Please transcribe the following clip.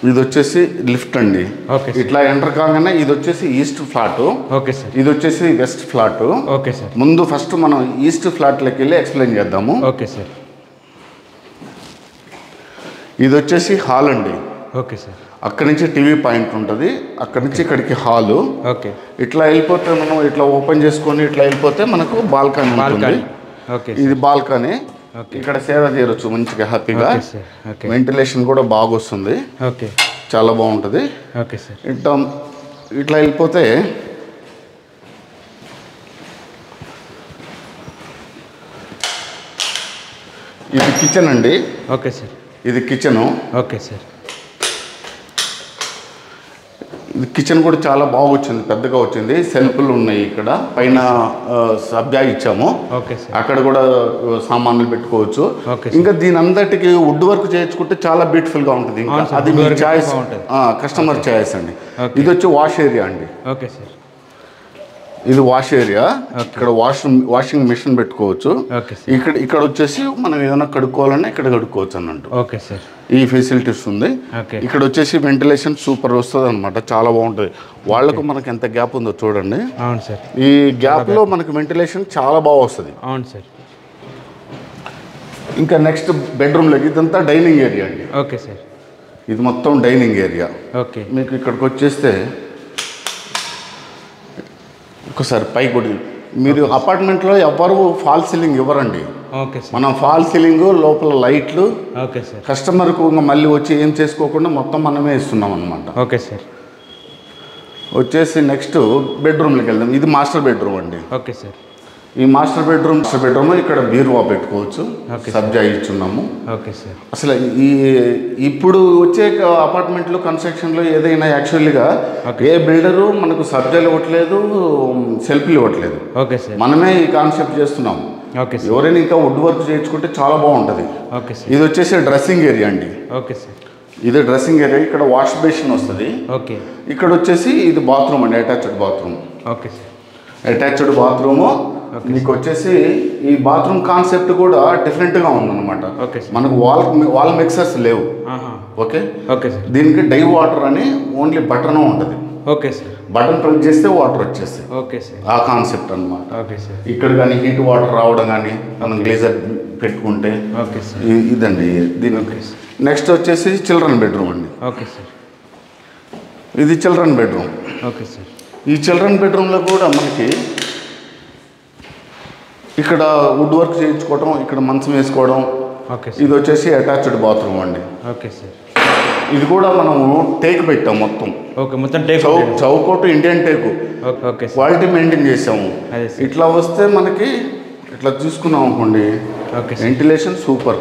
ఇది వచ్చేసి లిఫ్ట్ అండి. ఓకే. ఇట్లా ఎంటర్ కాగానే ఇది వచ్చేసి ఈస్ట్ ఫ్లాట్. Okay sir. ఇది వచ్చేసి వెస్ట్ ఫ్లాట్. Okay sir. ముందు ఫస్ట్ మనం ఈస్ట్ ఫ్లాట్లోకి వెళ్ళి ఎక్స్ప్లెయిన్ చేద్దాము. Okay sir. ఇది వచ్చేసి హాల్ అండి. Okay sir. అక్కడి నుంచి టీవీ పాయింట్ ఉంటుంది, అక్కడి నుంచి ఇక్కడికి హాలు. ఓకే. ఇట్లా వెళ్ళిపోతే మనం ఇట్లా ఓపెన్ చేసుకొని ఇట్లా వెళ్ళిపోతే మనకు బాల్కనీ ఉంటుంది. ఓకే. ఇది బాల్కనీ. ఇక్కడ సేవ తీరొచ్చు మంచిగా హ్యాపీగా. వెంటిలేషన్ కూడా బాగా వస్తుంది. ఓకే. చాలా బాగుంటుంది. Okay sir. ఇట్లా వెళ్ళిపోతే ఇది కిచెన్ అండి. Okay sir. ఇది కిచెను. Okay sir. ఇది కిచెన్ కూడా చాలా బాగా వచ్చింది, పెద్దగా వచ్చింది. సెల్ఫ్లు ఉన్నాయి, ఇక్కడ పైన సబ్జా ఇచ్చాము. అక్కడ కూడా సామాన్లు పెట్టుకోవచ్చు. ఇంకా దీని అందరికి వుడ్ వర్క్ చేయించుకుంటే చాలా బ్యూటిఫుల్ గా ఉంటుంది. ఇంకా అది మీ చాయిస్, కస్టమర్ చాయిస్ అండి. ఇది వచ్చి వాష్ ఏరియా అండి. Okay sir. ఇది వాష్ ఏరియా. ఇక్కడ వాషింగ్ మిషన్ పెట్టుకోవచ్చు. ఇక్కడ వచ్చేసి మనం ఏదైనా కడుక్కోవాలన్నా ఇక్కడ కడుక్కోవచ్చు అన్నట్టు. Okay sir. ఈ ఫెసిలిటీస్ ఉంది. ఇక్కడ వచ్చేసి వెంటిలేషన్ సూపర్ వస్తుంది అనమాట, చాలా బాగుంటుంది. వాళ్ళకు మనకి ఎంత గ్యాప్ ఉందో చూడండి. అవును సార్. ఈ గ్యాప్ లో మనకి వెంటిలేషన్ చాలా బాగా వస్తుంది. అవును సార్. ఇంకా నెక్స్ట్ బెడ్రూమ్ లో ఇదంతా డైనింగ్ ఏరియా అండి. Okay sir. ఇది మొత్తం డైనింగ్ ఏరియా. ఓకే. మీకు ఇక్కడికి వచ్చేస్తే ఒకసారి పైకి కూడా మీరు అపార్ట్మెంట్లో ఎవరు ఫాల్ సీలింగ్ ఇవ్వరండి. Okay sir. మనం ఫాల్ సీలింగ్ లోపల లైట్లు. Okay sir. కస్టమర్కు మళ్ళీ వచ్చి ఏం చేసుకోకుండా మొత్తం మనమే ఇస్తున్నాం అనమాట. Okay sir. వచ్చేసి నెక్స్ట్ బెడ్రూమ్లోకి వెళ్దాం. ఇది మాస్టర్ బెడ్రూమ్ అండి. Okay sir. ఈ మాస్టర్ బెడ్రూమ్ ఇక్కడ బీరువా పెట్టుకోవచ్చు. సబ్జా ఇచ్చున్నాము. Okay sir. అసలు ఇప్పుడు వచ్చే అపార్ట్మెంట్లు కన్స్ట్రక్షన్లో ఏదైనా యాక్చువల్గా ఏ బిల్డరు మనకు సబ్జాలు ఇవ్వట్లేదు, సెల్ఫ్లు ఇవ్వట్లేదు. Okay sir. మనమే ఈ కాన్సెప్ట్ చేస్తున్నాము. ఓకే. ఎవరైనా ఇంకా వుడ్ వర్క్ చేయించుకుంటే చాలా బాగుంటుంది. Okay sir. ఇది వచ్చేసి డ్రెస్సింగ్ ఏరియా అండి. Okay sir. ఇది డ్రెస్సింగ్ ఏరియా. ఇక్కడ వాష్ బేసిన్ వస్తుంది. ఓకే. ఇక్కడ వచ్చేసి ఇది బాత్రూమ్ అండి, attached bathroom. Okay sir. Attached bathroom. మీకు వచ్చేసి ఈ బాత్రూమ్ కాన్సెప్ట్ కూడా డిఫరెంట్గా ఉందన్నమాట. మనకు వాల్ మిక్సర్స్ లేవు. ఓకే. Okay sir. దీనికి డై వాటర్ అని ఓన్లీ బటన్ ఉంటుంది. Okay sir. బటన్ ప్రెస్ చేస్తే వాటర్ వచ్చేస్తాయి. Okay sir. ఆ కాన్సెప్ట్ అనమాట. Okay sir. ఇక్కడ కానీ హీట్ వాటర్ రావడం కానీ మనం గ్లేజర్ పెట్టుకుంటే. Okay sir. ఇదండి దీని. నెక్స్ట్ వచ్చేసి చిల్డ్రన్ బెడ్రూమ్ అండి. Okay sir. ఇది చిల్డ్రన్ బెడ్రూమ్. Okay sir. ఈ చిల్డ్రన్ బెడ్రూమ్లో కూడా మనకి ఇక్కడ వుడ్ వర్క్ చేయించుకోవడం, ఇక్కడ మంచం వేసుకోవడం. ఇది వచ్చేసి అటాచ్డ్ బాత్రూమ్ అండి. Okay sir. ఇది కూడా మనము టేక్ పెట్టాం మొత్తం. ఓకే. మొత్తం టేక్, చౌకోటు ఇండియన్ టేకు. ఓకే. క్వాలిటీ మెయింటైన్ చేసాము. ఇట్లా వస్తే మనకి ఇట్లా చూసుకున్నాం అనుకోండి, వెంటిలేషన్ సూపర్.